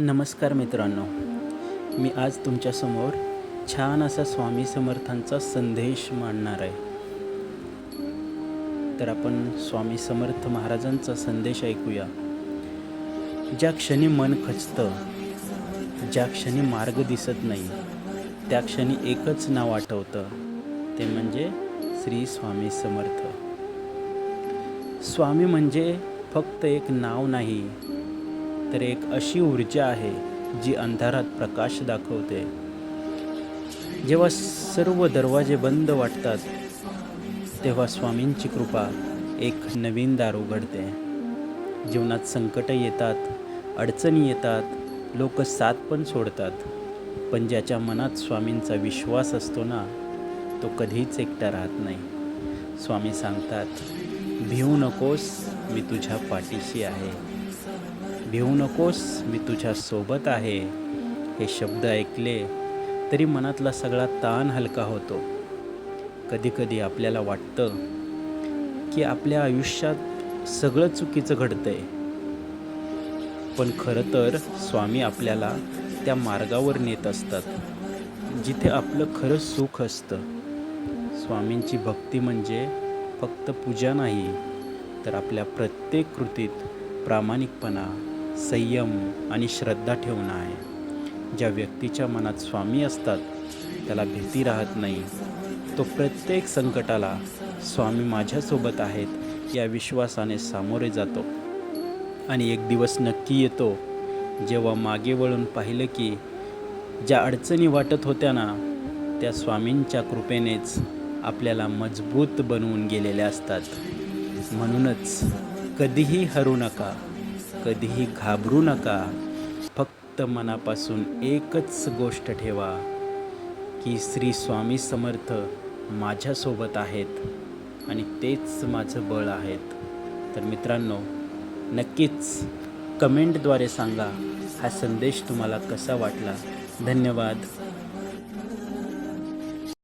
नमस्कार मित्रांनो, मी आज तुमच्यासमोर छान असा स्वामी समर्थांचा संदेश मांडणार आहे. तर आपण स्वामी समर्थ महाराजांचा संदेश ऐकूया. ज्या क्षणी मन खचतं, ज्या क्षणी मार्ग दिसत नाही, त्या क्षणी एकच नाव आठवतं, ते म्हणजे श्री स्वामी समर्थ. स्वामी म्हणजे फक्त एक नाव नाही, तर एक अशी ऊर्जा आहे जी अंधारात प्रकाश दाखवते. जेव्हा सर्व दरवाजे बंद वाटतात, तेव्हा स्वामींची कृपा एक नवीन दार उघडते. जीवनात संकट येतात, अडचणी येतात, लोक साथ पण सोडतात, पण ज्याच्या मनात स्वामींचा विश्वास असतो ना, तो कधीच एकटा राहत नाही. स्वामी सांगतात, भिवू नकोस, मी तुझ्या पाठीशी आहे. भिवू नकोस, मी तुझ्या सोबत आहे. हे शब्द ऐकले तरी मनातला सगळा ताण हलका होतो. कधीकधी आपल्याला वाटतं की आपल्या आयुष्यात सगळं चुकीचं घडतंय, पण खरं तर स्वामी आपल्याला त्या मार्गावर नेत असतात, जिथे आपलं खरं सुख असतं. स्वामींची भक्ती म्हणजे फक्त पूजा नाही, तर आपल्या प्रत्येक कृतीत प्रामाणिकपणा, संयम आणि श्रद्धा ठेवणं आहे. ज्या व्यक्तीच्या मनात स्वामी असतात, त्याला भीती राहत नाही. तो प्रत्येक संकटाला स्वामी माझ्यासोबत आहेत या विश्वासाने सामोरे जातो. आणि एक दिवस नक्की येतो, जेव्हा मागे वळून पाहिलं की ज्या अडचणी वाटत होत्या ना, त्या स्वामींच्या कृपेनेच आपल्याला मजबूत बनवून गेलेल्या असतात. म्हणूनच कधीही हरू नका, कधीही घाबरू नका. फक्त मनापासून एकच गोष्ट ठेवा की श्री स्वामी समर्थ माझ्यासोबत आहेत आणि तेच माझं बळ आहेत. तर मित्रांनो, नक्कीच कमेंटद्वारे सांगा हा संदेश तुम्हाला कसा वाटला. धन्यवाद.